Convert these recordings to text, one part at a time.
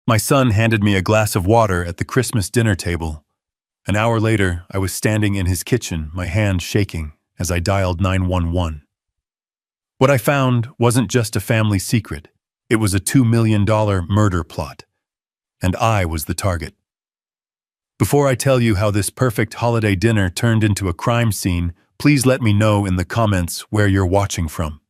My son handed me a glass of water at the Christmas dinner table. An hour later, I was standing in his kitchen, my hand shaking, as I dialed 911. What I found wasn't just a family secret. It was a $2 million murder plot. And I was the target. Before I tell you how this perfect holiday dinner turned into a crime scene, please let me know in the comments where you're watching from.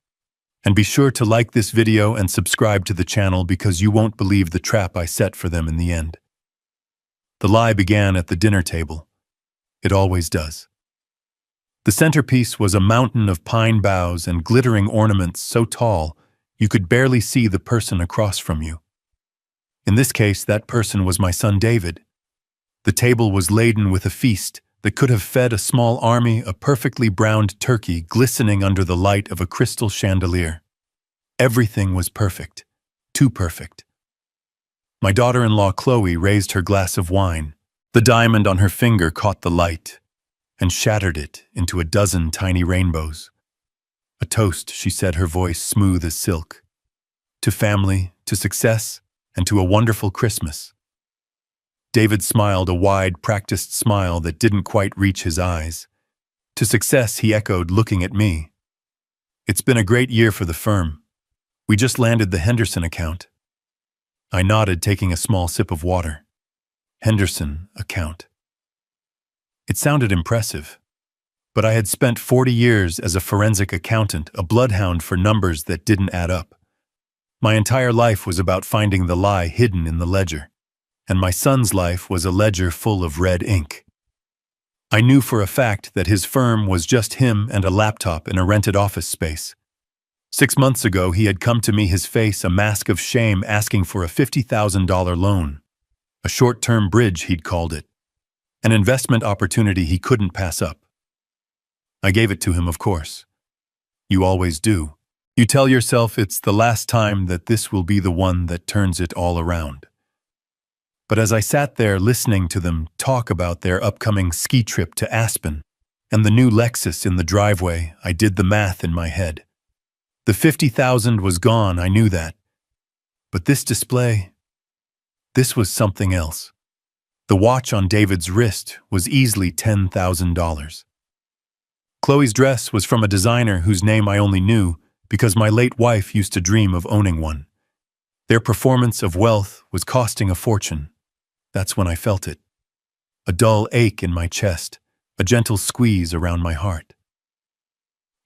And be sure to like this video and subscribe to the channel because you won't believe the trap I set for them in the end. The lie began at the dinner table. It always does. The centerpiece was a mountain of pine boughs and glittering ornaments so tall you could barely see the person across from you. In this case, that person was my son David. The table was laden with a feast that could have fed a small army, a perfectly browned turkey glistening under the light of a crystal chandelier. Everything was perfect, too perfect. My daughter-in-law Chloe raised her glass of wine. The diamond on her finger caught the light and shattered it into a dozen tiny rainbows. A toast, she said, her voice smooth as silk. To family, to success, and to a wonderful Christmas. David smiled, a wide, practiced smile that didn't quite reach his eyes. To success, he echoed, looking at me. It's been a great year for the firm. We just landed the Henderson account. I nodded, taking a small sip of water. Henderson account. It sounded impressive. But I had spent 40 years as a forensic accountant, a bloodhound for numbers that didn't add up. My entire life was about finding the lie hidden in the ledger. And my son's life was a ledger full of red ink. I knew for a fact that his firm was just him and a laptop in a rented office space. 6 months ago, he had come to me, his face a mask of shame, asking for a $50,000 loan. A short-term bridge, he'd called it. An investment opportunity he couldn't pass up. I gave it to him, of course. You always do. You tell yourself it's the last time that this will be the one that turns it all around. But as I sat there listening to them talk about their upcoming ski trip to Aspen and the new Lexus in the driveway, I did the math in my head. The $50,000 was gone, I knew that. But this display, this was something else. The watch on David's wrist was easily $10,000. Chloe's dress was from a designer whose name I only knew because my late wife used to dream of owning one. Their performance of wealth was costing a fortune. That's when I felt it. A dull ache in my chest, a gentle squeeze around my heart.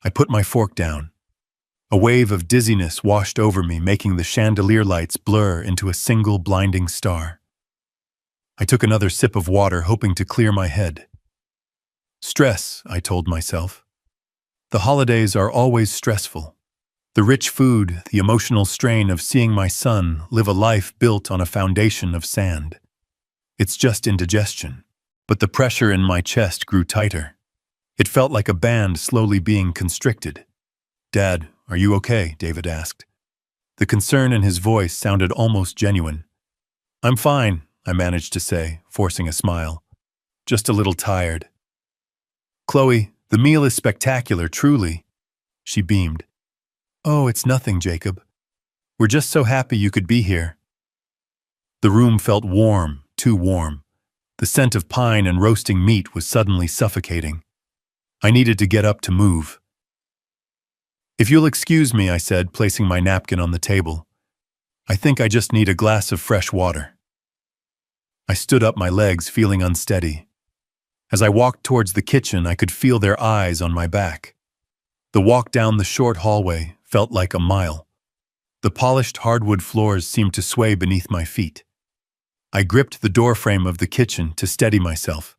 I put my fork down. A wave of dizziness washed over me, making the chandelier lights blur into a single blinding star. I took another sip of water, hoping to clear my head. Stress, I told myself. The holidays are always stressful. The rich food, the emotional strain of seeing my son live a life built on a foundation of sand. It's just indigestion. But the pressure in my chest grew tighter. It felt like a band slowly being constricted. Dad, are you okay? David asked. The concern in his voice sounded almost genuine. I'm fine, I managed to say, forcing a smile. Just a little tired. Chloe, the meal is spectacular, truly. She beamed. Oh, it's nothing, Jacob. We're just so happy you could be here. The room felt warm, too warm. The scent of pine and roasting meat was suddenly suffocating. I needed to get up to move. If you'll excuse me, I said, placing my napkin on the table. I think I just need a glass of fresh water. I stood up, my legs feeling unsteady. As I walked towards the kitchen, I could feel their eyes on my back. The walk down the short hallway felt like a mile. The polished hardwood floors seemed to sway beneath my feet. I gripped the doorframe of the kitchen to steady myself.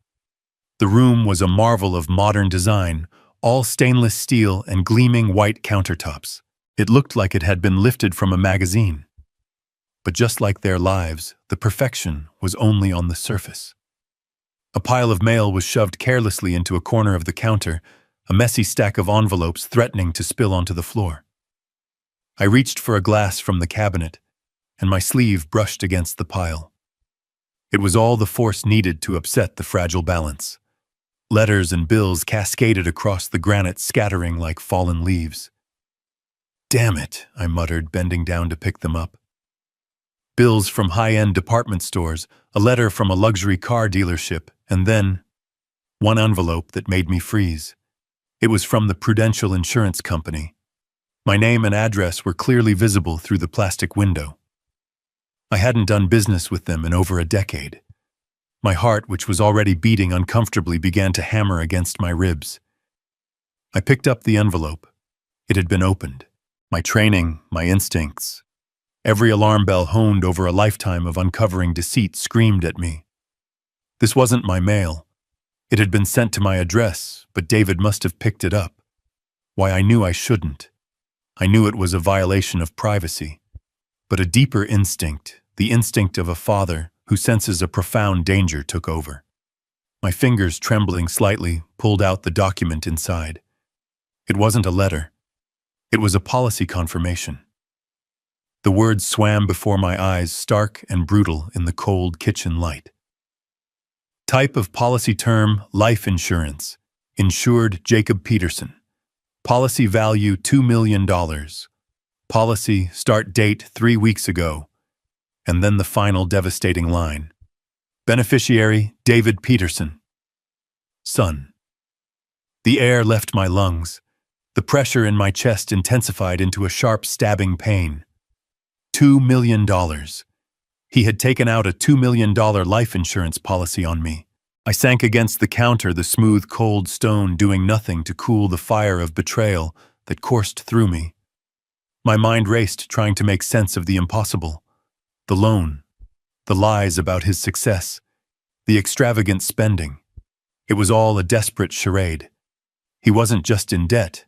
The room was a marvel of modern design, all stainless steel and gleaming white countertops. It looked like it had been lifted from a magazine. But just like their lives, the perfection was only on the surface. A pile of mail was shoved carelessly into a corner of the counter, a messy stack of envelopes threatening to spill onto the floor. I reached for a glass from the cabinet, and my sleeve brushed against the pile. It was all the force needed to upset the fragile balance. Letters and bills cascaded across the granite, scattering like fallen leaves. Damn it, I muttered, bending down to pick them up. bills from high-end department stores, a letter from a luxury car dealership, and then one envelope that made me freeze. It was from the Prudential Insurance Company. My name and address were clearly visible through the plastic window. I hadn't done business with them in over a decade. My heart, which was already beating uncomfortably, began to hammer against my ribs. I picked up the envelope. It had been opened. My training, my instincts, every alarm bell honed over a lifetime of uncovering deceit screamed at me. This wasn't my mail. It had been sent to my address, but David must have picked it up. Why, I knew I shouldn't. I knew it was a violation of privacy. But a deeper instinct, the instinct of a father who senses a profound danger, took over. My fingers, trembling slightly, pulled out the document inside. It wasn't a letter. It was a policy confirmation. The words swam before my eyes, stark and brutal in the cold kitchen light. Type of policy term, life insurance. Insured Jacob Peterson. Policy value $2 million. Policy start date 3 weeks ago. And then the final devastating line. Beneficiary David Peterson. Son. The air left my lungs. The pressure in my chest intensified into a sharp, stabbing pain. $2 million. He had taken out a $2 million life insurance policy on me. I sank against the counter, the smooth, cold stone doing nothing to cool the fire of betrayal that coursed through me. My mind raced, trying to make sense of the impossible. The loan, the lies about his success, the extravagant spending. It was all a desperate charade. He wasn't just in debt.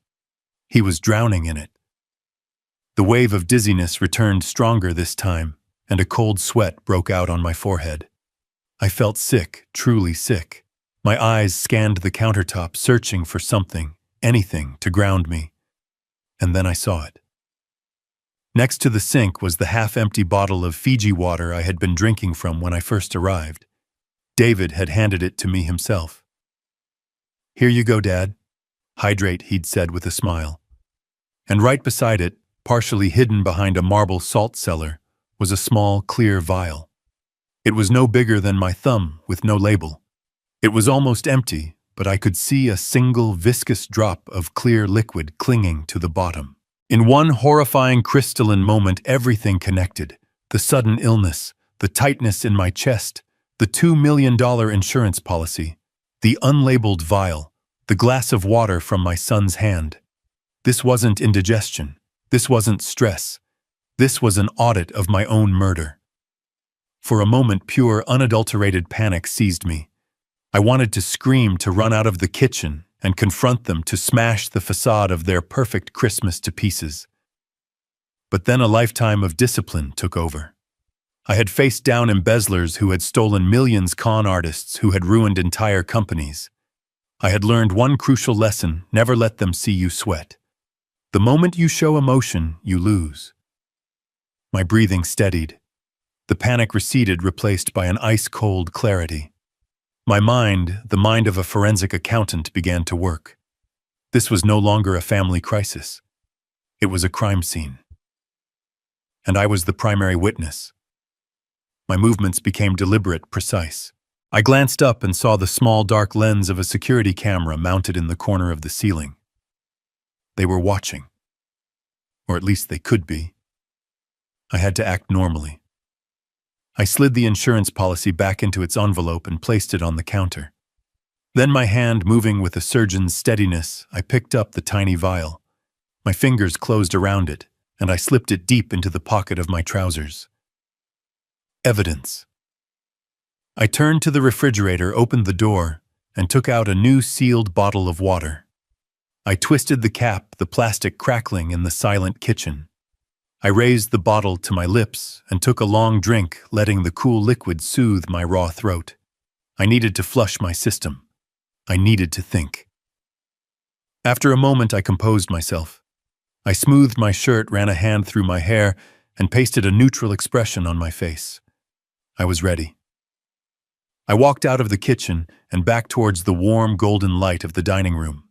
He was drowning in it. The wave of dizziness returned stronger this time, and a cold sweat broke out on my forehead. I felt sick, truly sick. My eyes scanned the countertop, searching for something, anything, to ground me. And then I saw it. Next to the sink was the half-empty bottle of Fiji water I had been drinking from when I first arrived. David had handed it to me himself. "Here you go, Dad. Hydrate," he'd said with a smile. And right beside it, partially hidden behind a marble salt cellar, was a small, clear vial. It was no bigger than my thumb, with no label. It was almost empty, but I could see a single viscous drop of clear liquid clinging to the bottom. In one horrifying crystalline moment, everything connected. The sudden illness, the tightness in my chest, the $2 million insurance policy, the unlabeled vial, the glass of water from my son's hand. This wasn't indigestion. This wasn't stress. This was an audit of my own murder. For a moment, pure, unadulterated panic seized me. I wanted to scream, to run out of the kitchen and confront them, to smash the facade of their perfect Christmas to pieces. But then a lifetime of discipline took over. I had faced down embezzlers who had stolen millions, con artists who had ruined entire companies. I had learned one crucial lesson: never let them see you sweat. The moment you show emotion, you lose. My breathing steadied. The panic receded, replaced by an ice-cold clarity. My mind, the mind of a forensic accountant, began to work. This was no longer a family crisis. It was a crime scene. And I was the primary witness. My movements became deliberate, precise. I glanced up and saw the small, dark lens of a security camera mounted in the corner of the ceiling. They were watching. Or at least they could be. I had to act normally. I slid the insurance policy back into its envelope and placed it on the counter. Then, my hand moving with a surgeon's steadiness, I picked up the tiny vial. My fingers closed around it, and I slipped it deep into the pocket of my trousers. Evidence. I turned to the refrigerator, opened the door, and took out a new sealed bottle of water. I twisted the cap, the plastic crackling in the silent kitchen. I raised the bottle to my lips and took a long drink, letting the cool liquid soothe my raw throat. I needed to flush my system. I needed to think. After a moment, I composed myself. I smoothed my shirt, ran a hand through my hair, and pasted a neutral expression on my face. I was ready. I walked out of the kitchen and back towards the warm, golden light of the dining room.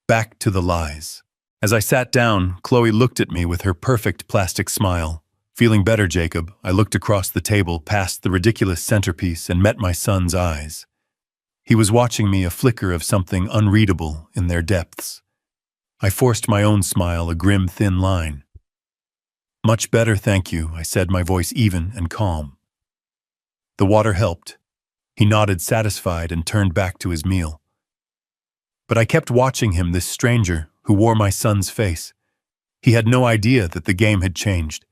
Back to the lies. As I sat down, Chloe looked at me with her perfect plastic smile. Feeling better, Jacob, I looked across the table past the ridiculous centerpiece and met my son's eyes. He was watching me, a flicker of something unreadable in their depths. I forced my own smile, a grim, thin line. "Much better, thank you," I said, my voice even and calm. The water helped. He nodded, satisfied, and turned back to his meal. But I kept watching him, this stranger who wore my son's face. He had no idea that the game had changed.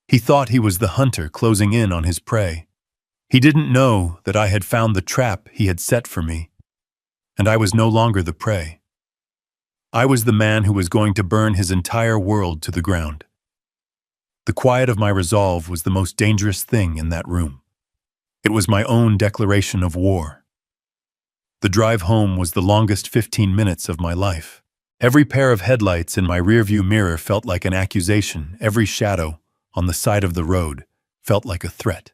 He thought he was the hunter closing in on his prey. He didn't know that I had found the trap he had set for me, and I was no longer the prey. I was the man who was going to burn his entire world to the ground. The quiet of my resolve was the most dangerous thing in that room. It was my own declaration of war. The drive home was the longest 15 minutes of my life. Every pair of headlights in my rearview mirror felt like an accusation. Every shadow on the side of the road felt like a threat.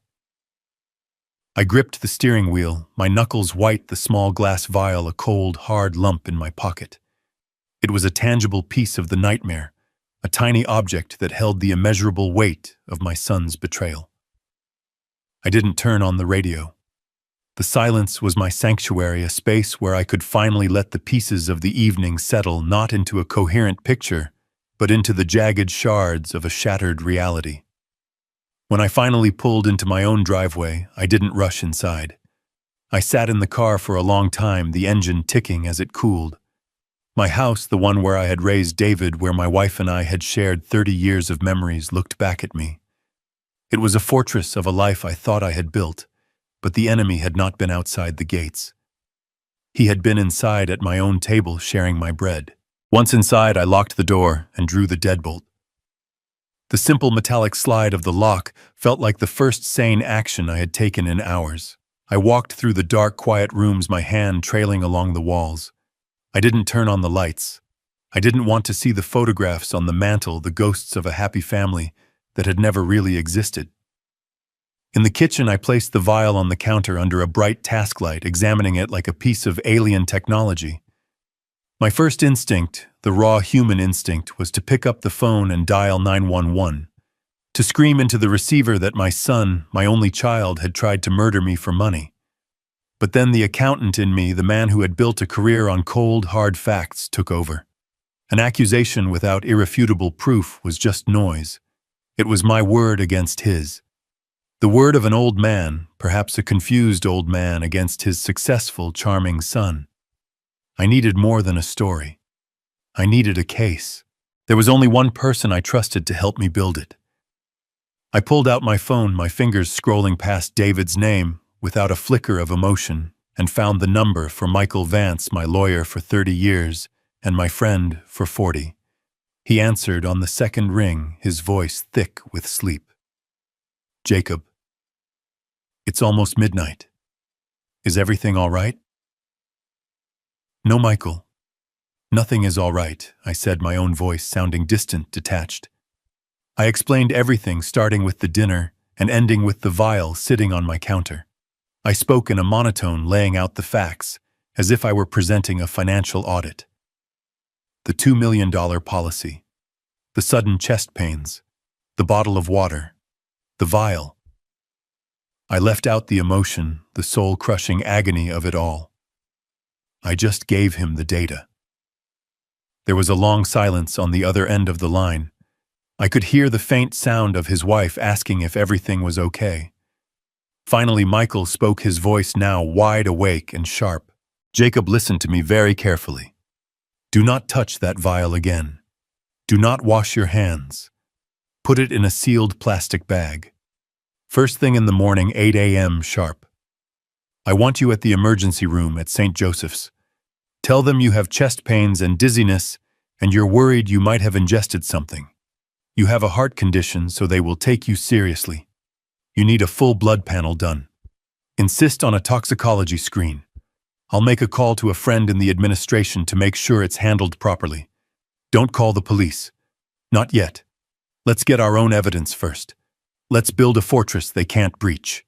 I gripped the steering wheel, my knuckles white, the small glass vial a cold, hard lump in my pocket. It was a tangible piece of the nightmare, a tiny object that held the immeasurable weight of my son's betrayal. I didn't turn on the radio. The silence was my sanctuary, a space where I could finally let the pieces of the evening settle, not into a coherent picture, but into the jagged shards of a shattered reality. When I finally pulled into my own driveway, I didn't rush inside. I sat in the car for a long time, the engine ticking as it cooled. My house, the one where I had raised David, where my wife and I had shared 30 years of memories, looked back at me. It was a fortress of a life I thought I had built, but the enemy had not been outside the gates. He had been inside at my own table, sharing my bread. Once inside, I locked the door and drew the deadbolt. The simple metallic slide of the lock felt like the first sane action I had taken in hours. I walked through the dark, quiet rooms, my hand trailing along the walls. I didn't turn on the lights. I didn't want to see the photographs on the mantel, the ghosts of a happy family that had never really existed. In the kitchen, I placed the vial on the counter under a bright task light, examining it like a piece of alien technology. My first instinct, the raw human instinct, was to pick up the phone and dial 911, to scream into the receiver that my son, my only child, had tried to murder me for money. But then the accountant in me, the man who had built a career on cold, hard facts, took over. An accusation without irrefutable proof was just noise. It was my word against his. The word of an old man, perhaps a confused old man, against his successful, charming son. I needed more than a story. I needed a case. There was only one person I trusted to help me build it. I pulled out my phone, my fingers scrolling past David's name without a flicker of emotion, and found the number for Michael Vance, my lawyer for 30 years, and my friend for 40. He answered on the second ring, his voice thick with sleep. "Jacob, it's almost midnight. Is everything all right?" "No, Michael. Nothing is all right," I said, my own voice sounding distant, detached. I explained everything, starting with the dinner and ending with the vial sitting on my counter. I spoke in a monotone, laying out the facts, as if I were presenting a financial audit. The $2 million policy, the sudden chest pains, the bottle of water, the vial. I left out the emotion, the soul-crushing agony of it all. I just gave him the data. There was a long silence on the other end of the line. I could hear the faint sound of his wife asking if everything was okay. Finally, Michael spoke, his voice now wide awake and sharp. "Jacob, listen to me very carefully. Do not touch that vial again. Do not wash your hands. Put it in a sealed plastic bag. First thing in the morning, 8 a.m. sharp. I want you at the emergency room at St. Joseph's. Tell them you have chest pains and dizziness, and you're worried you might have ingested something. You have a heart condition, so they will take you seriously. You need a full blood panel done. Insist on a toxicology screen. I'll make a call to a friend in the administration to make sure it's handled properly. Don't call the police. Not yet. Let's get our own evidence first. Let's build a fortress they can't breach."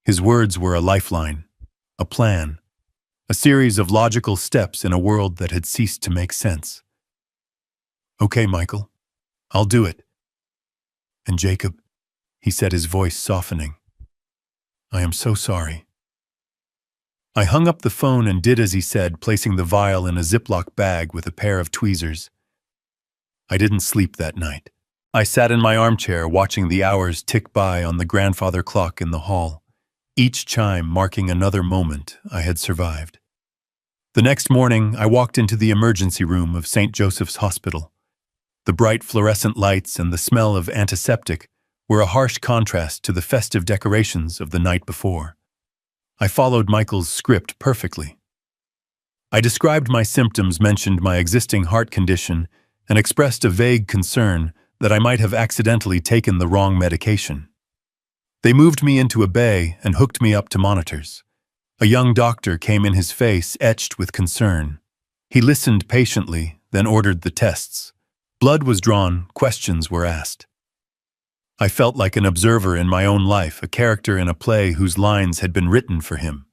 His words were a lifeline, a plan, a series of logical steps in a world that had ceased to make sense. "Okay, Michael. I'll do it." And Jacob, he said, his voice softening, I am so sorry. I hung up the phone and did as he said, placing the vial in a Ziploc bag with a pair of tweezers. I didn't sleep that night. I sat in my armchair watching the hours tick by on the grandfather clock in the hall, each chime marking another moment I had survived. The next morning, I walked into the emergency room of St. Joseph's Hospital. The bright fluorescent lights and the smell of antiseptic were a harsh contrast to the festive decorations of the night before. I followed Michael's script perfectly. I described my symptoms, mentioned my existing heart condition, and expressed a vague concern that I might have accidentally taken the wrong medication. They moved me into a bay and hooked me up to monitors. A young doctor came in, his face etched with concern. He listened patiently, then ordered the tests. Blood was drawn, questions were asked. I felt like an observer in my own life, a character in a play whose lines had been written for him.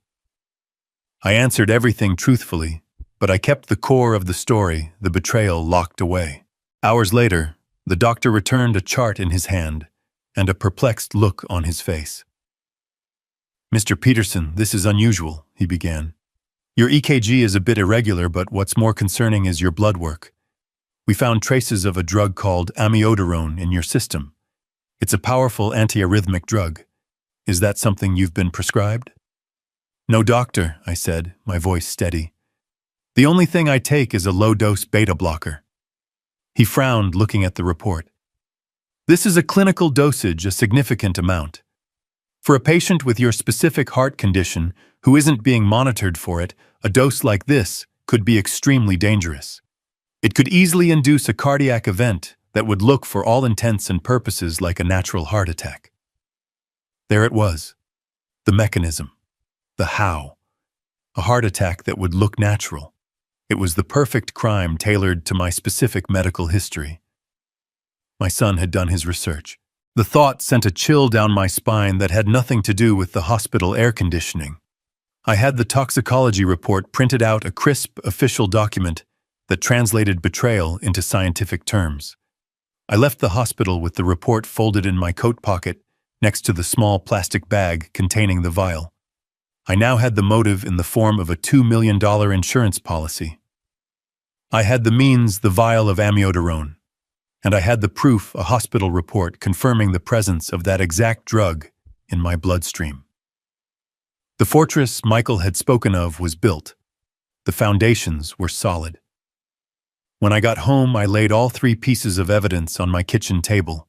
I answered everything truthfully, but I kept the core of the story, the betrayal, locked away. Hours later, the doctor returned a chart in his hand and a perplexed look on his face. Mr. Peterson, this is unusual, he began. Your EKG is a bit irregular, but what's more concerning is your blood work. We found traces of a drug called amiodarone in your system. It's a powerful antiarrhythmic drug. Is that something you've been prescribed? No, doctor, I said, my voice steady. The only thing I take is a low-dose beta blocker. He frowned, looking at the report. This is a clinical dosage, a significant amount. For a patient with your specific heart condition who isn't being monitored for it, a dose like this could be extremely dangerous. It could easily induce a cardiac event that would look, for all intents and purposes, like a natural heart attack. There it was. The mechanism. The how. A heart attack that would look natural. It was the perfect crime tailored to my specific medical history. My son had done his research. The thought sent a chill down my spine that had nothing to do with the hospital air conditioning. I had the toxicology report printed out, a crisp, official document that translated betrayal into scientific terms. I left the hospital with the report folded in my coat pocket next to the small plastic bag containing the vial. I now had the motive in the form of a $2 million insurance policy. I had the means, the vial of amiodarone. And I had the proof, a hospital report confirming the presence of that exact drug in my bloodstream. The fortress Michael had spoken of was built. The foundations were solid. When I got home, I laid all three pieces of evidence on my kitchen table: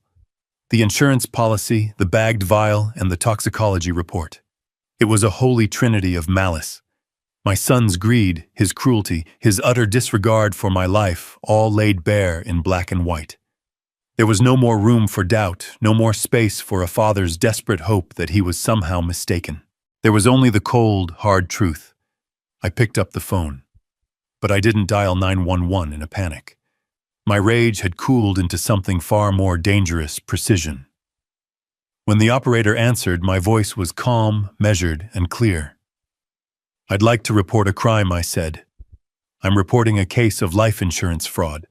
the insurance policy, the bagged vial, and the toxicology report. It was a holy trinity of malice. My son's greed, his cruelty, his utter disregard for my life, all laid bare in black and white. There was no more room for doubt, no more space for a father's desperate hope that he was somehow mistaken. There was only the cold, hard truth. I picked up the phone. But I didn't dial 911 in a panic. My rage had cooled into something far more dangerous: precision. When the operator answered, my voice was calm, measured, and clear. I'd like to report a crime, I said. I'm reporting a case of life insurance fraud.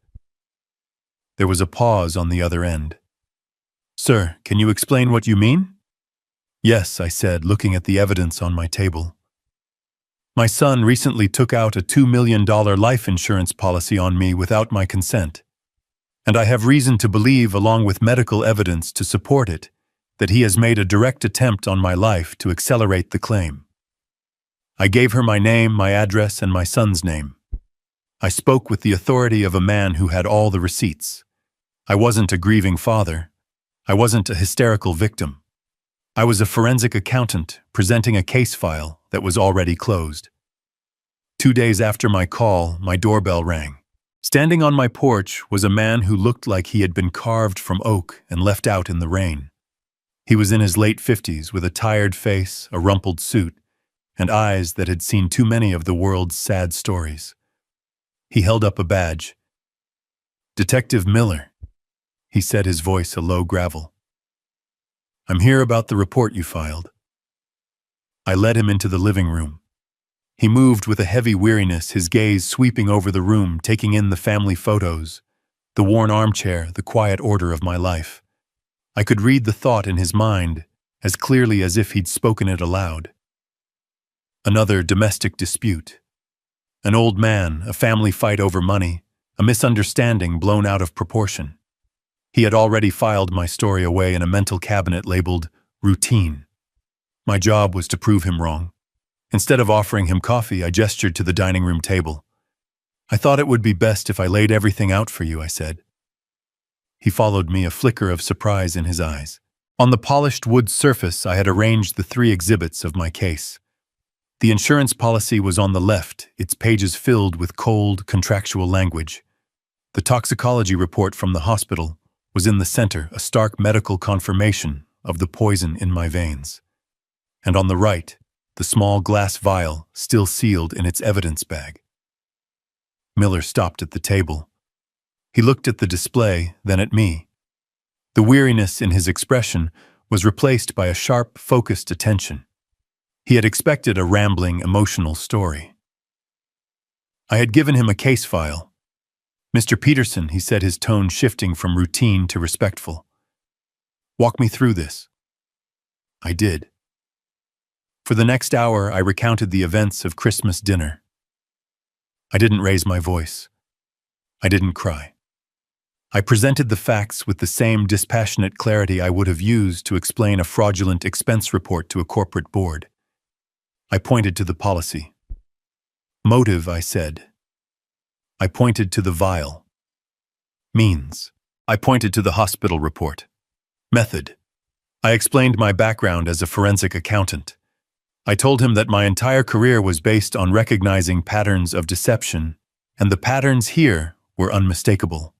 There was a pause on the other end. Sir, can you explain what you mean? Yes, I said, looking at the evidence on my table. My son recently took out a $2 million life insurance policy on me without my consent. And I have reason to believe, along with medical evidence to support it, that he has made a direct attempt on my life to accelerate the claim. I gave her my name, my address, and my son's name. I spoke with the authority of a man who had all the receipts. I wasn't a grieving father. I wasn't a hysterical victim. I was a forensic accountant presenting a case file that was already closed. 2 days after my call, my doorbell rang. Standing on my porch was a man who looked like he had been carved from oak and left out in the rain. He was in his late 50s, with a tired face, a rumpled suit, and eyes that had seen too many of the world's sad stories. He held up a badge. "Detective Miller," he said, his voice a low gravel. "I'm here about the report you filed." I led him into the living room. He moved with a heavy weariness, his gaze sweeping over the room, taking in the family photos, the worn armchair, the quiet order of my life. I could read the thought in his mind as clearly as if he'd spoken it aloud. Another domestic dispute. An old man, a family fight over money, a misunderstanding blown out of proportion. He had already filed my story away in a mental cabinet labeled routine. My job was to prove him wrong. Instead of offering him coffee, I gestured to the dining room table. "I thought it would be best if I laid everything out for you," I said. He followed me, a flicker of surprise in his eyes. On the polished wood surface, I had arranged the 3 exhibits of my case. The insurance policy was on the left, its pages filled with cold, contractual language. The toxicology report from the hospital was in the center, a stark medical confirmation of the poison in my veins. And on the right, the small glass vial still sealed in its evidence bag. Miller stopped at the table. He looked at the display, then at me. The weariness in his expression was replaced by a sharp, focused attention. He had expected a rambling, emotional story. I had given him a case file. "Mr. Peterson," he said, his tone shifting from routine to respectful. "Walk me through this." I did. For the next hour, I recounted the events of Christmas dinner. I didn't raise my voice. I didn't cry. I presented the facts with the same dispassionate clarity I would have used to explain a fraudulent expense report to a corporate board. I pointed to the policy. "Motive," I said. I pointed to the vial. "Means." I pointed to the hospital report. "Method." I explained my background as a forensic accountant. I told him that my entire career was based on recognizing patterns of deception, and the patterns here were unmistakable.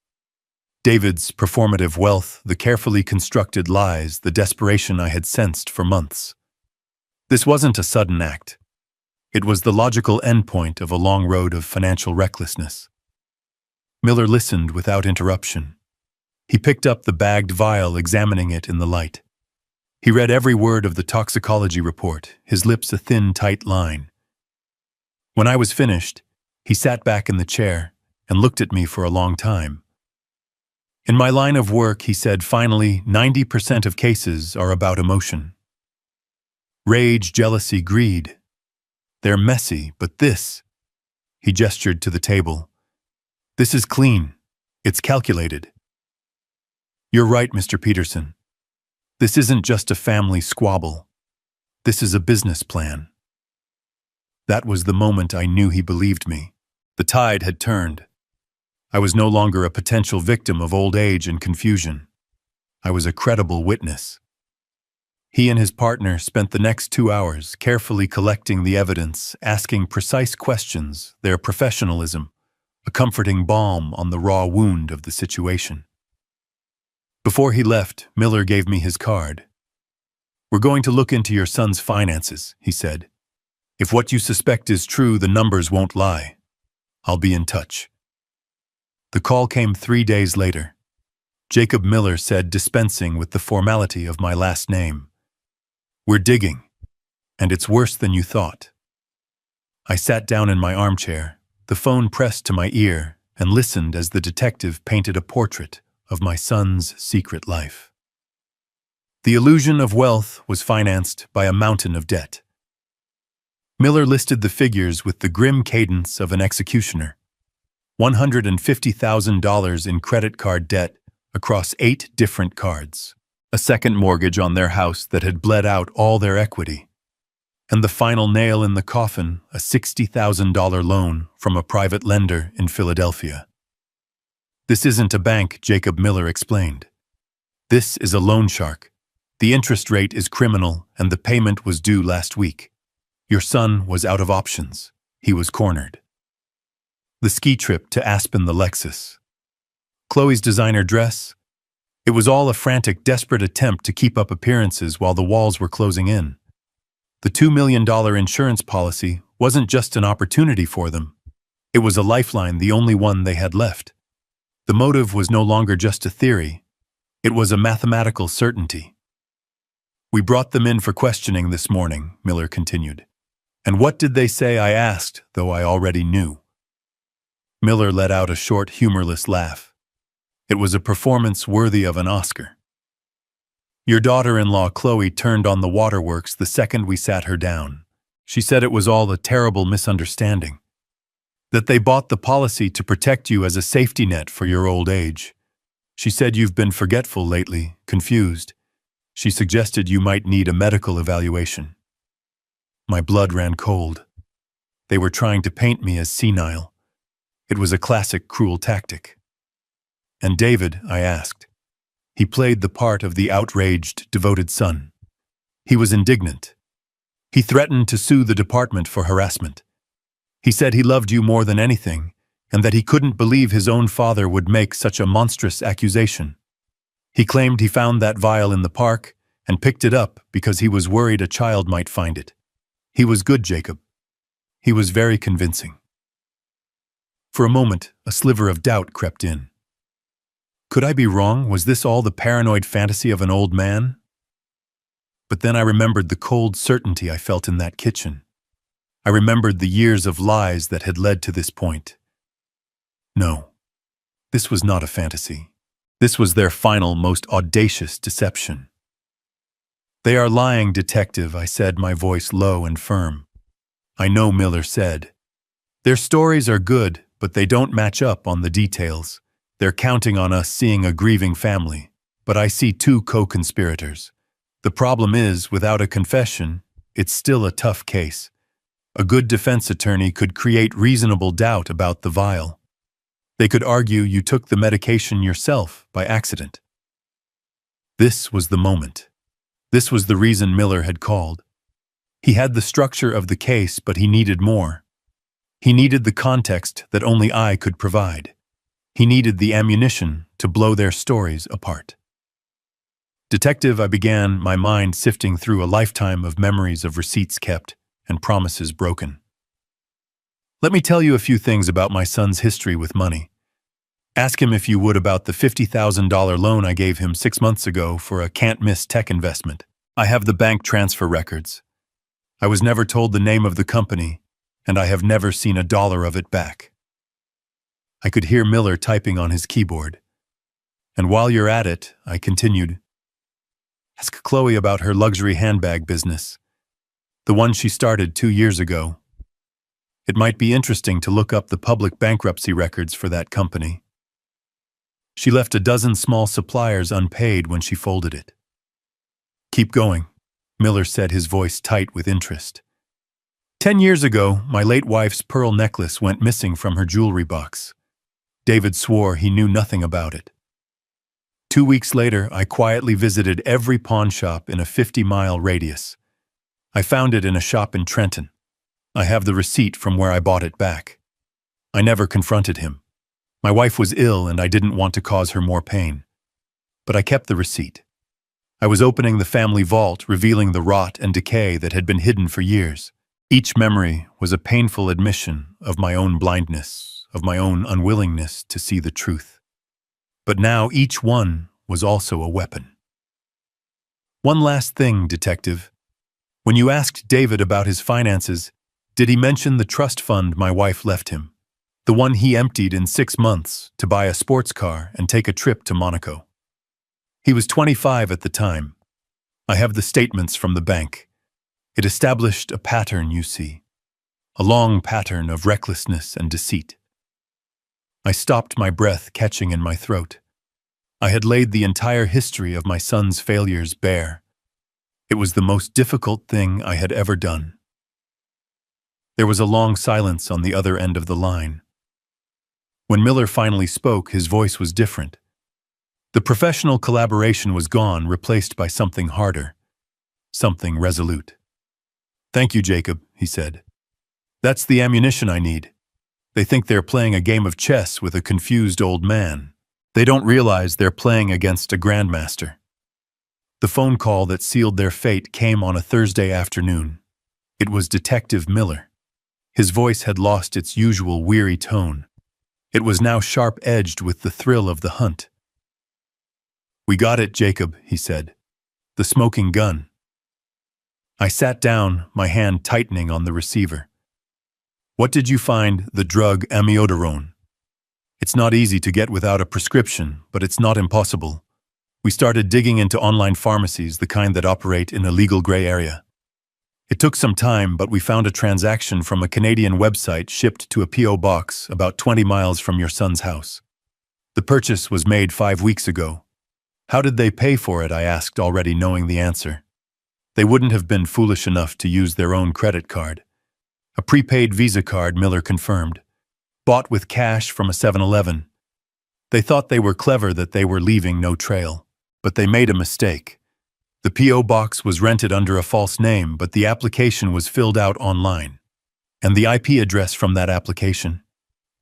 David's performative wealth, the carefully constructed lies, the desperation I had sensed for months. This wasn't a sudden act. It was the logical endpoint of a long road of financial recklessness. Miller listened without interruption. He picked up the bagged vial, examining it in the light. He read every word of the toxicology report, his lips a thin, tight line. When I was finished, he sat back in the chair and looked at me for a long time. "In my line of work," he said finally, 90% of cases are about emotion. Rage, jealousy, greed. They're messy, but this," he gestured to the table, "this is clean. It's calculated." "You're right, Mr. Peterson. This isn't just a family squabble. This is a business plan." That was the moment I knew he believed me. The tide had turned. I was no longer a potential victim of old age and confusion. I was a credible witness. He and his partner spent the next 2 hours carefully collecting the evidence, asking precise questions, their professionalism, a comforting balm on the raw wound of the situation. Before he left, Miller gave me his card. "We're going to look into your son's finances," he said. "If what you suspect is true, the numbers won't lie. I'll be in touch." The call came 3 days later. Jacob Miller said, dispensing with the formality of my last name, "We're digging, and it's worse than you thought." I sat down in my armchair, the phone pressed to my ear, and listened as the detective painted a portrait of my son's secret life. The illusion of wealth was financed by a mountain of debt. Miller listed the figures with the grim cadence of an executioner. $150,000 in credit card debt across 8 different cards, a second mortgage on their house that had bled out all their equity, and the final nail in the coffin, a $60,000 loan from a private lender in Philadelphia. "This isn't a bank," Jacob Miller explained. "This is a loan shark. The interest rate is criminal, and the payment was due last week. Your son was out of options. He was cornered. The ski trip to Aspen, the Lexus. Chloe's designer dress. It was all a frantic, desperate attempt to keep up appearances while the walls were closing in. The $2 million insurance policy wasn't just an opportunity for them. It was a lifeline, the only one they had left. The motive was no longer just a theory. It was a mathematical certainty. "We brought them in for questioning this morning," Miller continued. "And what did they say?" I asked, though I already knew. Miller let out a short, humorless laugh. It was a performance worthy of an Oscar. Your daughter-in-law Chloe turned on the waterworks the second we sat her down. She said it was all a terrible misunderstanding. That they bought the policy to protect you as a safety net for your old age. She said you've been forgetful lately, confused. She suggested you might need a medical evaluation. My blood ran cold. They were trying to paint me as senile. It was a classic cruel tactic. And David, I asked. He played the part of the outraged, devoted son. He was indignant. He threatened to sue the department for harassment. He said he loved you more than anything, and that he couldn't believe his own father would make such a monstrous accusation. He claimed he found that vial in the park and picked it up because he was worried a child might find it. He was good, Jacob. He was very convincing. For a moment, a sliver of doubt crept in. Could I be wrong? Was this all the paranoid fantasy of an old man? But then I remembered the cold certainty I felt in that kitchen. I remembered the years of lies that had led to this point. No, this was not a fantasy. This was their final, most audacious deception. They are lying, detective, I said, my voice low and firm. I know, Miller said. Their stories are good, but they don't match up on the details. They're counting on us seeing a grieving family, but I see two co-conspirators. The problem is, without a confession, it's still a tough case. A good defense attorney could create reasonable doubt about the vial. They could argue you took the medication yourself by accident. This was the moment. This was the reason Miller had called. He had the structure of the case, but he needed more. He needed the context that only I could provide. He needed the ammunition to blow their stories apart. Detective, I began, my mind sifting through a lifetime of memories of receipts kept and promises broken. Let me tell you a few things about my son's history with money. Ask him if you would about the $50,000 loan I gave him 6 months ago for a can't-miss tech investment. I have the bank transfer records. I was never told the name of the company, and I have never seen a dollar of it back. I could hear Miller typing on his keyboard. And while you're at it, I continued, ask Chloe about her luxury handbag business, the one she started 2 years ago. It might be interesting to look up the public bankruptcy records for that company. She left a dozen small suppliers unpaid when she folded it. Keep going, Miller said, his voice tight with interest. 10 years ago, my late wife's pearl necklace went missing from her jewelry box. David swore he knew nothing about it. 2 weeks later, I quietly visited every pawn shop in a 50-mile radius. I found it in a shop in Trenton. I have the receipt from where I bought it back. I never confronted him. My wife was ill and I didn't want to cause her more pain. But I kept the receipt. I was opening the family vault, revealing the rot and decay that had been hidden for years. Each memory was a painful admission of my own blindness, of my own unwillingness to see the truth. But now each one was also a weapon. One last thing, detective. When you asked David about his finances, did he mention the trust fund my wife left him? The one he emptied in 6 months to buy a sports car and take a trip to Monaco. He was 25 at the time. I have the statements from the bank. It established a pattern, you see. A long pattern of recklessness and deceit. I stopped, my breath catching in my throat. I had laid the entire history of my son's failures bare. It was the most difficult thing I had ever done. There was a long silence on the other end of the line. When Miller finally spoke, his voice was different. The professional collaboration was gone, replaced by something harder, something resolute. Thank you, Jacob, he said. That's the ammunition I need. They think they're playing a game of chess with a confused old man. They don't realize they're playing against a grandmaster. The phone call that sealed their fate came on a Thursday afternoon. It was Detective Miller. His voice had lost its usual weary tone. It was now sharp-edged with the thrill of the hunt. We got it, Jacob, he said. The smoking gun. I sat down, my hand tightening on the receiver. What did you find? The drug amiodarone. It's not easy to get without a prescription, but it's not impossible. We started digging into online pharmacies, the kind that operate in a legal gray area. It took some time, but we found a transaction from a Canadian website shipped to a P.O. box about 20 miles from your son's house. The purchase was made 5 weeks ago. How did they pay for it? I asked, already knowing the answer. They wouldn't have been foolish enough to use their own credit card. A prepaid Visa card, Miller confirmed. Bought with cash from a 7-Eleven. They thought they were clever that they were leaving no trail. But they made a mistake. The P.O. box was rented under a false name, but the application was filled out online. And the IP address from that application?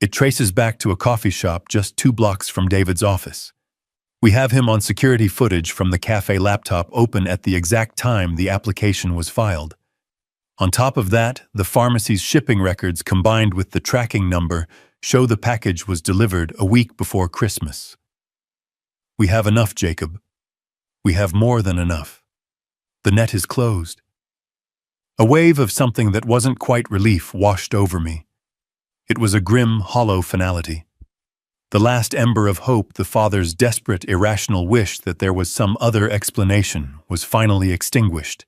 It traces back to a coffee shop just 2 blocks from David's office. We have him on security footage from the cafe laptop open at the exact time the application was filed. On top of that, the pharmacy's shipping records combined with the tracking number show the package was delivered a week before Christmas. We have enough, Jacob. We have more than enough. The net is closed. A wave of something that wasn't quite relief washed over me. It was a grim, hollow finality. The last ember of hope, the father's desperate, irrational wish that there was some other explanation, was finally extinguished.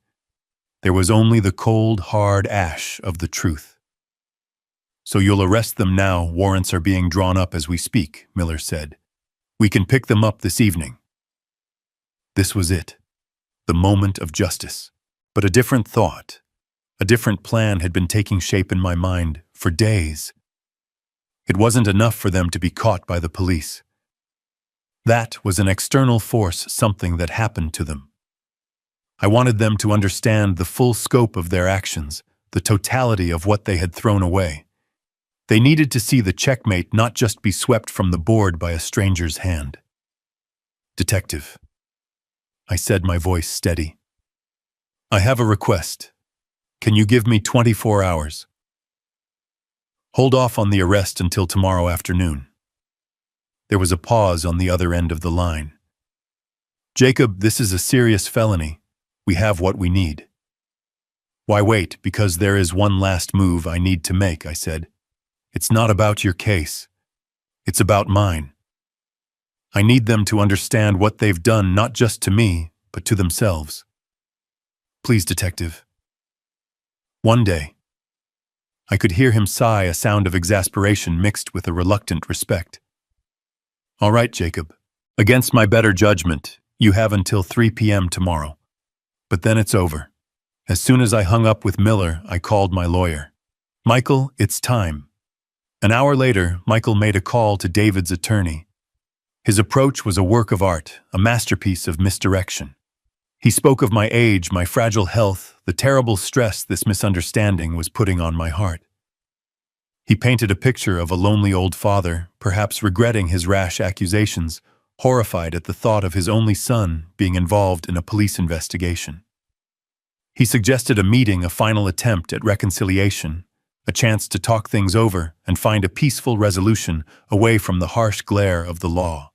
There was only the cold, hard ash of the truth. So you'll arrest them now. Warrants are being drawn up as we speak, Miller said. We can pick them up this evening. This was it, the moment of justice. But a different thought, a different plan had been taking shape in my mind for days. It wasn't enough for them to be caught by the police. That was an external force, something that happened to them. I wanted them to understand the full scope of their actions, the totality of what they had thrown away. They needed to see the checkmate not just be swept from the board by a stranger's hand. Detective, I said, my voice steady. I have a request. Can you give me 24 hours? Hold off on the arrest until tomorrow afternoon. There was a pause on the other end of the line. Jacob, this is a serious felony. We have what we need. Why wait? Because there is one last move I need to make, I said. It's not about your case. It's about mine. I need them to understand what they've done, not just to me, but to themselves. Please, detective. One day, I could hear him sigh, a sound of exasperation mixed with a reluctant respect. All right, Jacob. Against my better judgment, you have until 3 p.m. tomorrow. But then it's over. As soon as I hung up with Miller, I called my lawyer. Michael, it's time. An hour later, Michael made a call to David's attorney. His approach was a work of art, a masterpiece of misdirection. He spoke of my age, my fragile health, the terrible stress this misunderstanding was putting on my heart. He painted a picture of a lonely old father, perhaps regretting his rash accusations, horrified at the thought of his only son being involved in a police investigation. He suggested a meeting, a final attempt at reconciliation, a chance to talk things over and find a peaceful resolution away from the harsh glare of the law.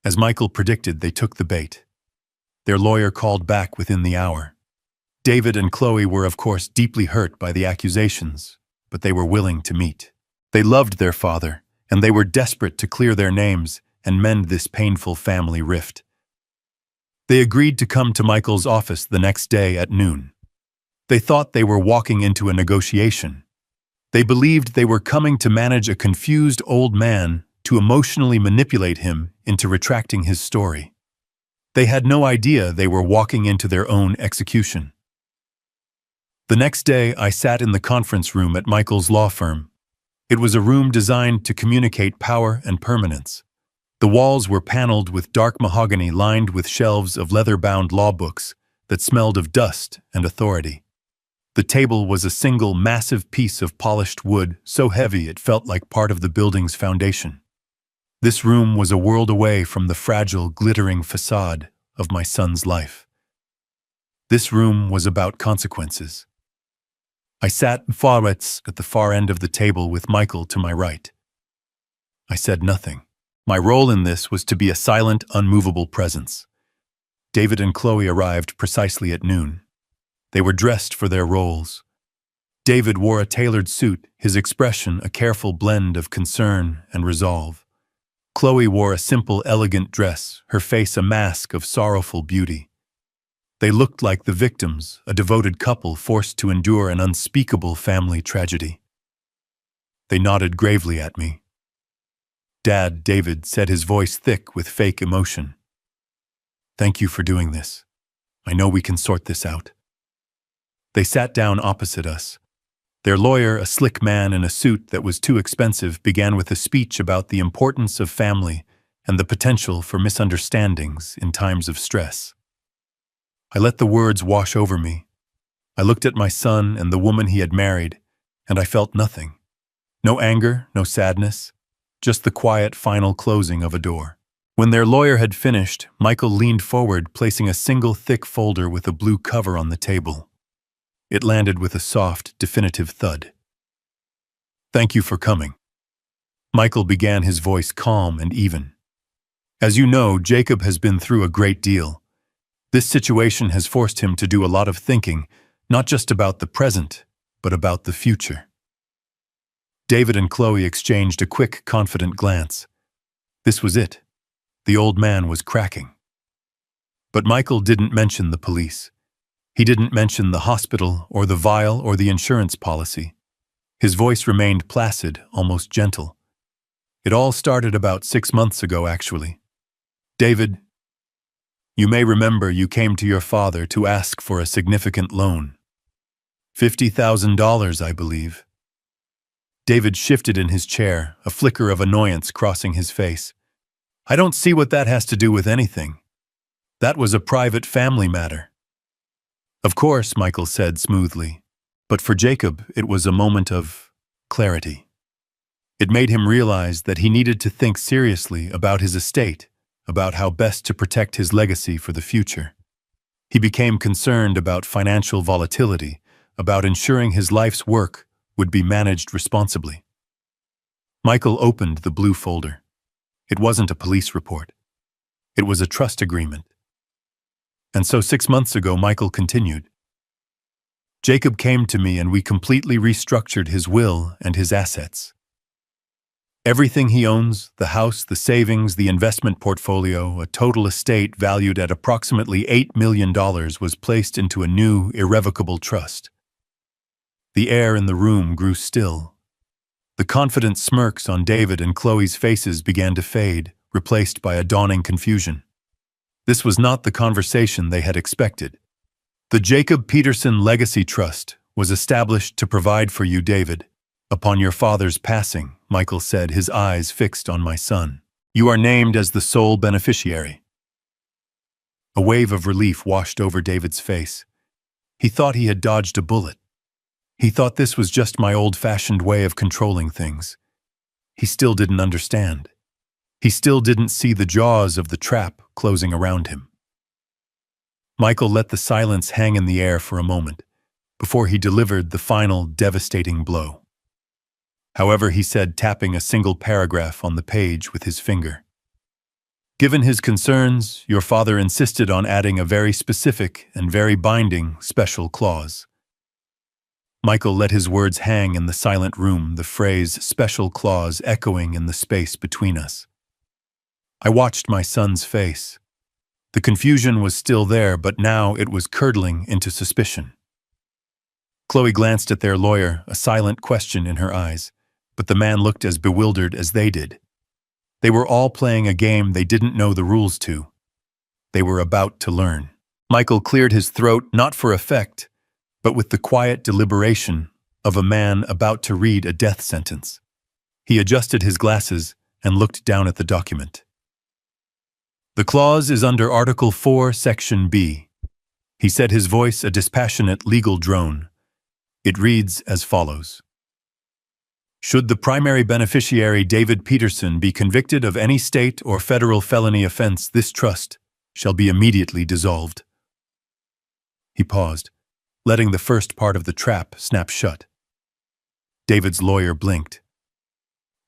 As Michael predicted, they took the bait. Their lawyer called back within the hour. David and Chloe were, of course, deeply hurt by the accusations, but they were willing to meet. They loved their father, and they were desperate to clear their names and mend this painful family rift. They agreed to come to Michael's office the next day at noon. They thought they were walking into a negotiation. They believed they were coming to manage a confused old man, to emotionally manipulate him into retracting his story. They had no idea they were walking into their own execution. The next day, I sat in the conference room at Michael's law firm. It was a room designed to communicate power and permanence. The walls were paneled with dark mahogany lined with shelves of leather-bound law books that smelled of dust and authority. The table was a single massive piece of polished wood, so heavy it felt like part of the building's foundation. This room was a world away from the fragile, glittering facade of my son's life. This room was about consequences. I sat at the far end of the table with Michael to my right. I said nothing. My role in this was to be a silent, unmovable presence. David and Chloe arrived precisely at noon. They were dressed for their roles. David wore a tailored suit, his expression a careful blend of concern and resolve. Chloe wore a simple, elegant dress, her face a mask of sorrowful beauty. They looked like the victims, a devoted couple forced to endure an unspeakable family tragedy. They nodded gravely at me. "Dad," David said, his voice thick with fake emotion. "Thank you for doing this. I know we can sort this out." They sat down opposite us. Their lawyer, a slick man in a suit that was too expensive, began with a speech about the importance of family and the potential for misunderstandings in times of stress. I let the words wash over me. I looked at my son and the woman he had married, and I felt nothing. No anger, no sadness, just the quiet final closing of a door. When their lawyer had finished, Michael leaned forward, placing a single thick folder with a blue cover on the table. It landed with a soft, definitive thud. "Thank you for coming." Michael began, his voice calm and even. "As you know, Jacob has been through a great deal. This situation has forced him to do a lot of thinking, not just about the present, but about the future." David and Chloe exchanged a quick, confident glance. This was it. The old man was cracking. But Michael didn't mention the police. He didn't mention the hospital or the vial or the insurance policy. His voice remained placid, almost gentle. "It all started about 6 months ago, actually. David, you may remember you came to your father to ask for a significant loan. $50,000, I believe." David shifted in his chair, a flicker of annoyance crossing his face. "I don't see what that has to do with anything. That was a private family matter." "Of course," Michael said smoothly, but for Jacob it was a moment of clarity. It made him realize that he needed to think seriously about his estate, about how best to protect his legacy for the future. He became concerned about financial volatility, about ensuring his life's work would be managed responsibly. Michael opened the blue folder. It wasn't a police report. It was a trust agreement. And so 6 months ago, Michael continued, "Jacob came to me and we completely restructured his will and his assets. Everything he owns, the house, the savings, the investment portfolio, a total estate valued at approximately $8 million was placed into a new, irrevocable trust." The air in the room grew still. The confident smirks on David and Chloe's faces began to fade, replaced by a dawning confusion. This was not the conversation they had expected. "The Jacob Peterson Legacy Trust was established to provide for you, David, upon your father's passing," Michael said, his eyes fixed on my son. "You are named as the sole beneficiary." A wave of relief washed over David's face. He thought he had dodged a bullet. He thought this was just my old-fashioned way of controlling things. He still didn't understand. He still didn't see the jaws of the trap closing around him. Michael let the silence hang in the air for a moment, before he delivered the final, devastating blow. However, he said, tapping a single paragraph on the page with his finger. "Given his concerns, your father insisted on adding a very specific and very binding special clause." Michael let his words hang in the silent room, the phrase "special clause" echoing in the space between us. I watched my son's face. The confusion was still there, but now it was curdling into suspicion. Chloe glanced at their lawyer, a silent question in her eyes, but the man looked as bewildered as they did. They were all playing a game they didn't know the rules to. They were about to learn. Michael cleared his throat, not for effect, but with the quiet deliberation of a man about to read a death sentence. He adjusted his glasses and looked down at the document. "The clause is under Article 4, Section B." He said, his voice a dispassionate legal drone. It reads as follows. "Should the primary beneficiary, David Peterson, be convicted of any state or federal felony offense, this trust shall be immediately dissolved." He paused, letting the first part of the trap snap shut. David's lawyer blinked.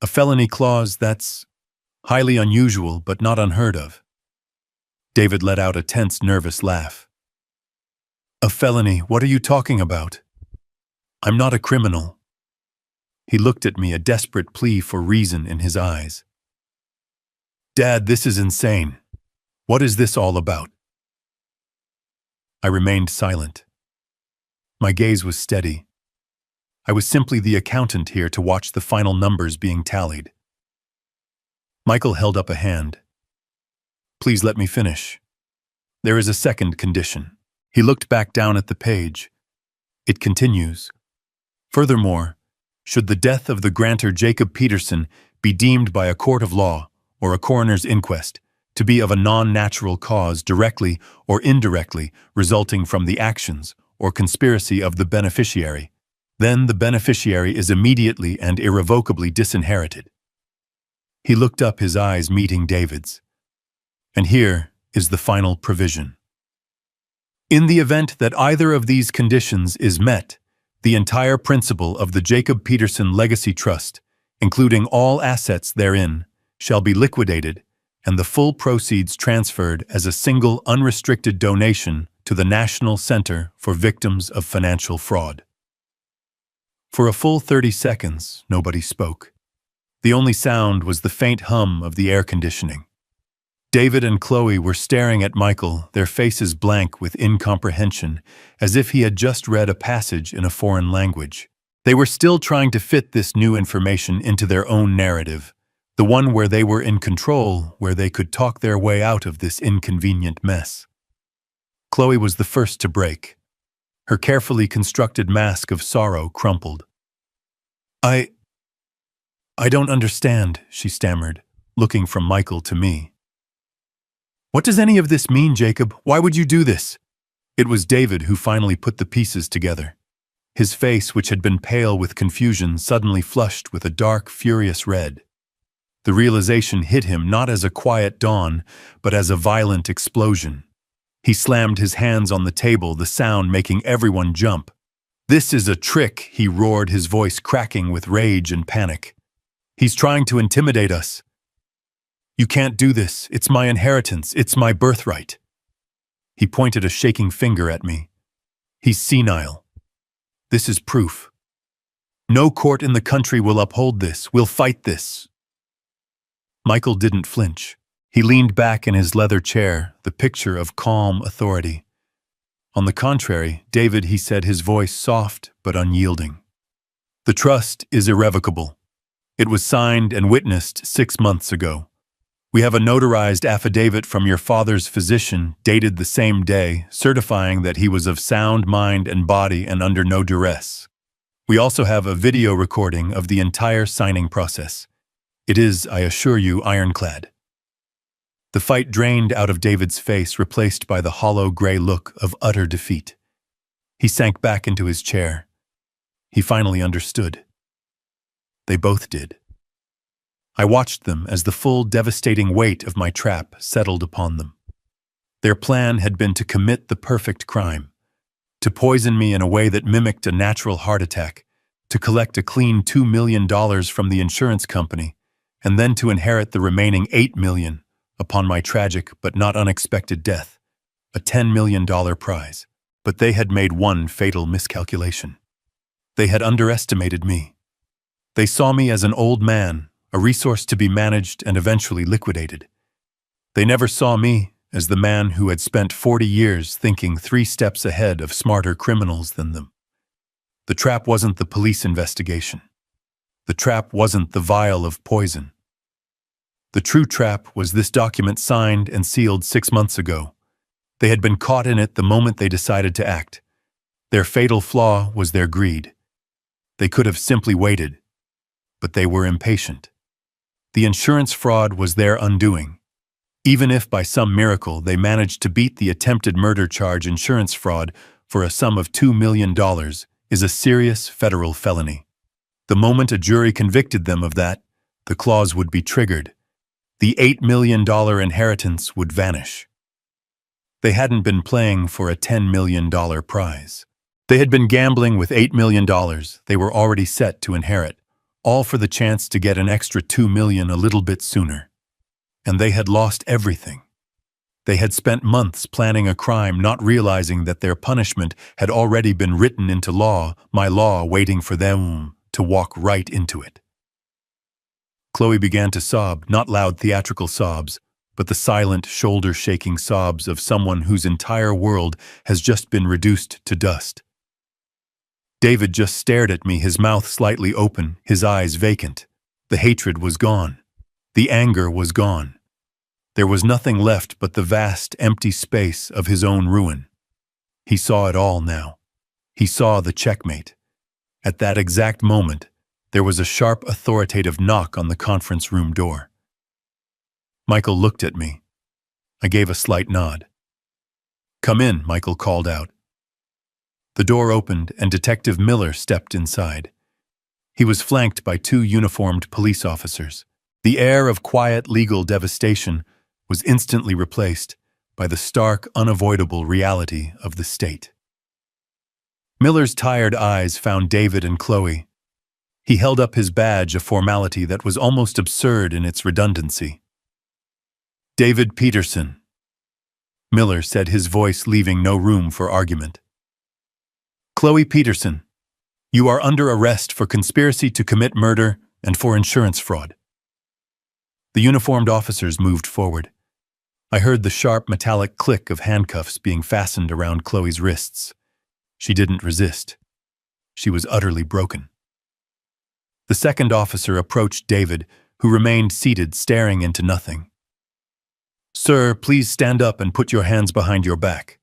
"A felony clause, that's highly unusual but not unheard of." David let out a tense, nervous laugh. "A felony? What are you talking about? I'm not a criminal." He looked at me, a desperate plea for reason in his eyes. Dad, this is insane. What is this all about? I remained silent. My gaze was steady. I was simply the accountant here to watch the final numbers being tallied. Michael held up a hand. Please let me finish. There is a second condition. He looked back down at the page. It continues. Furthermore, should the death of the grantor Jacob Peterson be deemed by a court of law or a coroner's inquest to be of a non-natural cause directly or indirectly resulting from the actions or conspiracy of the beneficiary, then the beneficiary is immediately and irrevocably disinherited. He looked up, his eyes meeting David's. And here is the final provision. In the event that either of these conditions is met, the entire principal of the Jacob Peterson Legacy Trust, including all assets therein, shall be liquidated and the full proceeds transferred as a single unrestricted donation to the National Center for Victims of Financial Fraud. For a full 30 seconds, nobody spoke. The only sound was the faint hum of the air conditioning. David and Chloe were staring at Michael, their faces blank with incomprehension, as if he had just read a passage in a foreign language. They were still trying to fit this new information into their own narrative, the one where they were in control, where they could talk their way out of this inconvenient mess. Chloe was the first to break. Her carefully constructed mask of sorrow crumpled. I don't understand, she stammered, looking from Michael to me. What does any of this mean, Jacob? Why would you do this? It was David who finally put the pieces together. His face, which had been pale with confusion, suddenly flushed with a dark, furious red. The realization hit him not as a quiet dawn, but as a violent explosion. He slammed his hands on the table, the sound making everyone jump. This is a trick, he roared, his voice cracking with rage and panic. He's trying to intimidate us. You can't do this. It's my inheritance. It's my birthright. He pointed a shaking finger at me. He's senile. This is proof. No court in the country will uphold this. We'll fight this. Michael didn't flinch. He leaned back in his leather chair, the picture of calm authority. On the contrary, David, he said, his voice soft but unyielding. The trust is irrevocable. It was signed and witnessed 6 months ago. We have a notarized affidavit from your father's physician, dated the same day, certifying that he was of sound mind and body and under no duress. We also have a video recording of the entire signing process. It is, I assure you, ironclad. The fight drained out of David's face, replaced by the hollow gray look of utter defeat. He sank back into his chair. He finally understood. They both did. I watched them as the full devastating weight of my trap settled upon them. Their plan had been to commit the perfect crime, to poison me in a way that mimicked a natural heart attack, to collect a clean $2 million from the insurance company, and then to inherit the remaining $8 million upon my tragic but not unexpected death, a $10 million prize. But they had made one fatal miscalculation. They had underestimated me. They saw me as an old man, a resource to be managed and eventually liquidated. They never saw me as the man who had spent 40 years thinking 3 steps ahead of smarter criminals than them. The trap wasn't the police investigation. The trap wasn't the vial of poison. The true trap was this document signed and sealed 6 months ago. They had been caught in it the moment they decided to act. Their fatal flaw was their greed. They could have simply waited, but they were impatient. The insurance fraud was their undoing. Even if by some miracle they managed to beat the attempted murder charge, insurance fraud for a sum of $2 million is a serious federal felony. The moment a jury convicted them of that, the clause would be triggered. The $8 million inheritance would vanish. They hadn't been playing for a $10 million prize. They had been gambling with $8 million they were already set to inherit, all for the chance to get an extra $2 million a little bit sooner. And they had lost everything. They had spent months planning a crime, not realizing that their punishment had already been written into law, my law waiting for them to walk right into it. Chloe began to sob, not loud theatrical sobs, but the silent, shoulder-shaking sobs of someone whose entire world has just been reduced to dust. David just stared at me, his mouth slightly open, his eyes vacant. The hatred was gone. The anger was gone. There was nothing left but the vast, empty space of his own ruin. He saw it all now. He saw the checkmate. At that exact moment, there was a sharp, authoritative knock on the conference room door. Michael looked at me. I gave a slight nod. "Come in," Michael called out. The door opened and Detective Miller stepped inside. He was flanked by two uniformed police officers. The air of quiet legal devastation was instantly replaced by the stark, unavoidable reality of the state. Miller's tired eyes found David and Chloe. He held up his badge, a formality that was almost absurd in its redundancy. "David Peterson," Miller said, his voice leaving no room for argument. "Chloe Peterson, you are under arrest for conspiracy to commit murder and for insurance fraud." The uniformed officers moved forward. I heard the sharp metallic click of handcuffs being fastened around Chloe's wrists. She didn't resist. She was utterly broken. The second officer approached David, who remained seated, staring into nothing. "Sir, please stand up and put your hands behind your back."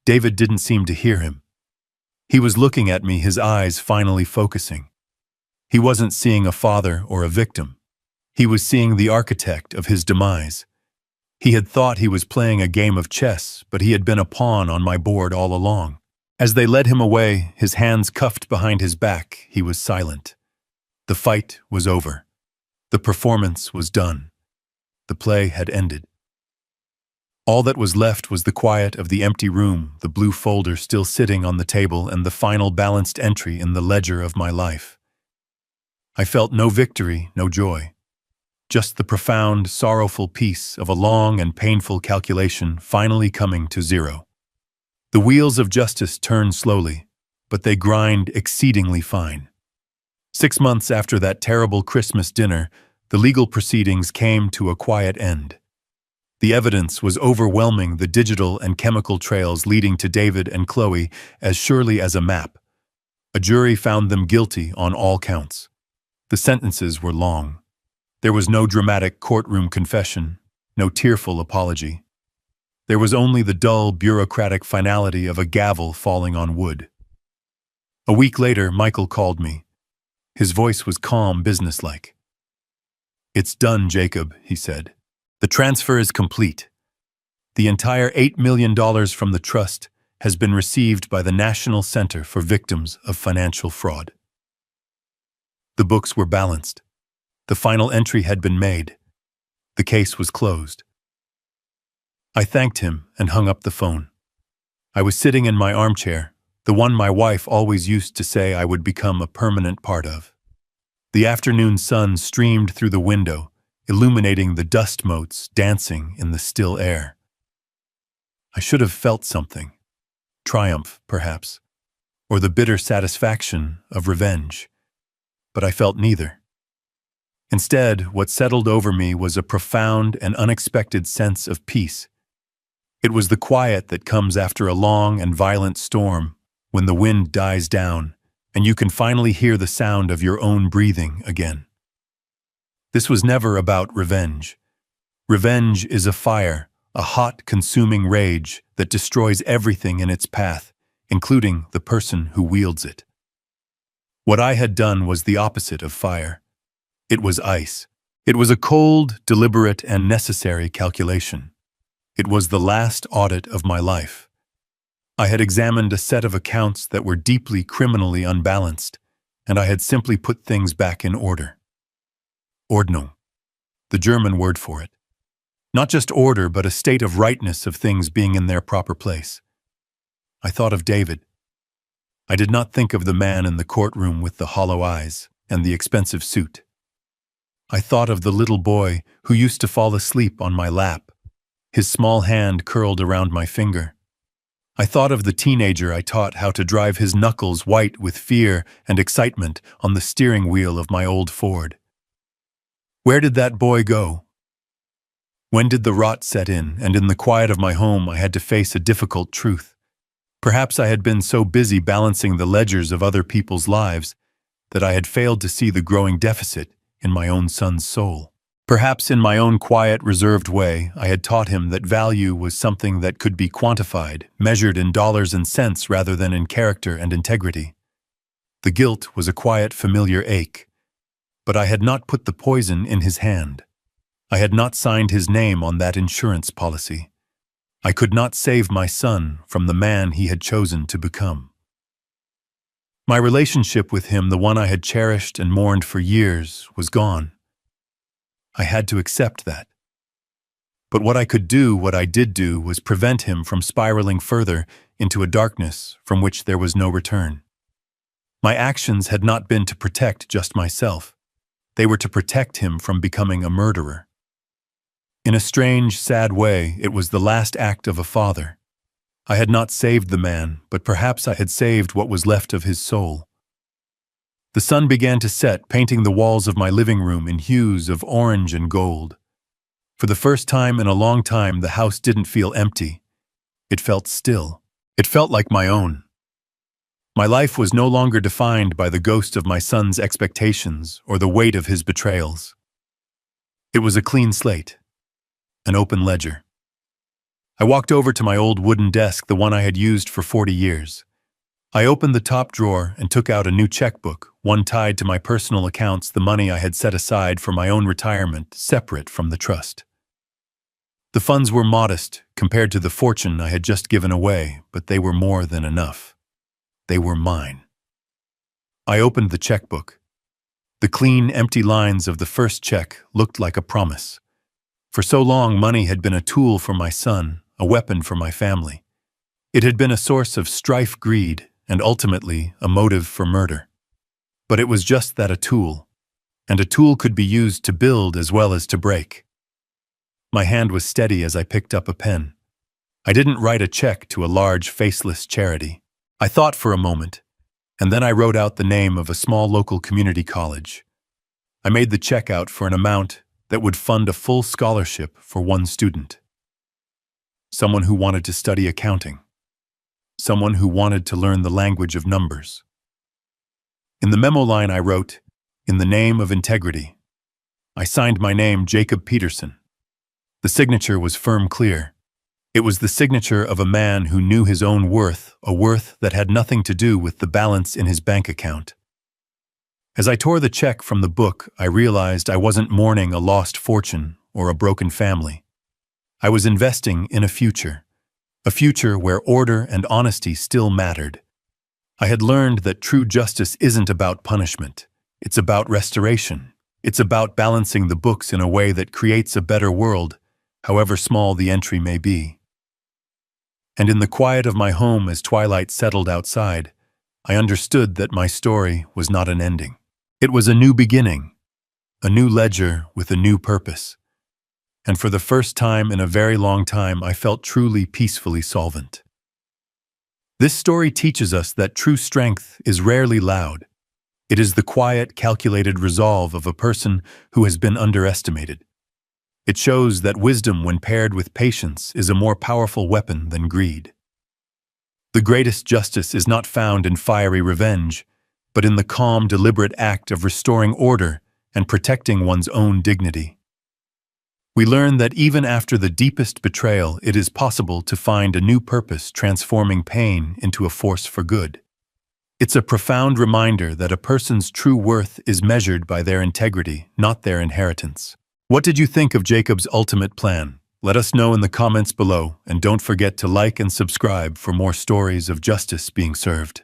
David didn't seem to hear him. He was looking at me, his eyes finally focusing. He wasn't seeing a father or a victim. He was seeing the architect of his demise. He had thought he was playing a game of chess, but he had been a pawn on my board all along. As they led him away, his hands cuffed behind his back, he was silent. The fight was over. The performance was done. The play had ended. All that was left was the quiet of the empty room, the blue folder still sitting on the table, and the final balanced entry in the ledger of my life. I felt no victory, no joy. Just the profound, sorrowful peace of a long and painful calculation finally coming to zero. The wheels of justice turn slowly, but they grind exceedingly fine. 6 months after that terrible Christmas dinner, the legal proceedings came to a quiet end. The evidence was overwhelming, the digital and chemical trails leading to David and Chloe as surely as a map. A jury found them guilty on all counts. The sentences were long. There was no dramatic courtroom confession, no tearful apology. There was only the dull, bureaucratic finality of a gavel falling on wood. A week later, Michael called me. His voice was calm, businesslike. "It's done, Jacob," he said. "The transfer is complete. The entire $8 million from the trust has been received by the National Center for Victims of Financial Fraud." The books were balanced. The final entry had been made. The case was closed. I thanked him and hung up the phone. I was sitting in my armchair, the one my wife always used to say I would become a permanent part of. The afternoon sun streamed through the window, illuminating the dust motes dancing in the still air. I should have felt something. Triumph, perhaps, or the bitter satisfaction of revenge. But I felt neither. Instead, what settled over me was a profound and unexpected sense of peace. It was the quiet that comes after a long and violent storm, when the wind dies down, and you can finally hear the sound of your own breathing again. This was never about revenge. Revenge is a fire, a hot, consuming rage that destroys everything in its path, including the person who wields it. What I had done was the opposite of fire. It was ice. It was a cold, deliberate, and necessary calculation. It was the last audit of my life. I had examined a set of accounts that were deeply criminally unbalanced, and I had simply put things back in order. Ordnung, the German word for it. Not just order, but a state of rightness of things being in their proper place. I thought of David. I did not think of the man in the courtroom with the hollow eyes and the expensive suit. I thought of the little boy who used to fall asleep on my lap, his small hand curled around my finger. I thought of the teenager I taught how to drive his knuckles white with fear and excitement on the steering wheel of my old Ford. Where did that boy go? When did the rot set in, and in the quiet of my home I had to face a difficult truth? Perhaps I had been so busy balancing the ledgers of other people's lives that I had failed to see the growing deficit in my own son's soul. Perhaps in my own quiet, reserved way, I had taught him that value was something that could be quantified, measured in dollars and cents rather than in character and integrity. The guilt was a quiet, familiar ache, but I had not put the poison in his hand. I had not signed his name on that insurance policy. I could not save my son from the man he had chosen to become. My relationship with him, the one I had cherished and mourned for years, was gone. I had to accept that. But what I did do, was prevent him from spiraling further into a darkness from which there was no return. My actions had not been to protect just myself. They were to protect him from becoming a murderer. In a strange, sad way, it was the last act of a father. I had not saved the man, but perhaps I had saved what was left of his soul. The sun began to set, painting the walls of my living room in hues of orange and gold. For the first time in a long time, the house didn't feel empty. It felt still. It felt like my own. My life was no longer defined by the ghost of my son's expectations or the weight of his betrayals. It was a clean slate, an open ledger. I walked over to my old wooden desk, the one I had used for 40 years. I opened the top drawer and took out a new checkbook, one tied to my personal accounts, the money I had set aside for my own retirement, separate from the trust. The funds were modest compared to the fortune I had just given away, but they were more than enough. They were mine. I opened the checkbook. The clean, empty lines of the first check looked like a promise. For so long, money had been a tool for my son, a weapon for my family. It had been a source of strife, greed, and ultimately a motive for murder. But it was just that, a tool. And a tool could be used to build as well as to break. My hand was steady as I picked up a pen. I didn't write a check to a large, faceless charity. I thought for a moment, and then I wrote out the name of a small local community college. I made the check out for an amount that would fund a full scholarship for one student. Someone who wanted to study accounting. Someone who wanted to learn the language of numbers. In the memo line I wrote, "In the name of integrity." I signed my name, Jacob Peterson. The signature was firm, clear. It was the signature of a man who knew his own worth, a worth that had nothing to do with the balance in his bank account. As I tore the check from the book, I realized I wasn't mourning a lost fortune or a broken family. I was investing in a future where order and honesty still mattered. I had learned that true justice isn't about punishment. It's about restoration. It's about balancing the books in a way that creates a better world, however small the entry may be. And in the quiet of my home, as twilight settled outside, I understood that my story was not an ending. It was a new beginning, a new ledger with a new purpose. And for the first time in a very long time, I felt truly peacefully solvent. This story teaches us that true strength is rarely loud. It is the quiet, calculated resolve of a person who has been underestimated. It shows that wisdom, when paired with patience, is a more powerful weapon than greed. The greatest justice is not found in fiery revenge, but in the calm, deliberate act of restoring order and protecting one's own dignity. We learn that even after the deepest betrayal, it is possible to find a new purpose, transforming pain into a force for good. It's a profound reminder that a person's true worth is measured by their integrity, not their inheritance. What did you think of Jacob's ultimate plan? Let us know in the comments below, and don't forget to like and subscribe for more stories of justice being served.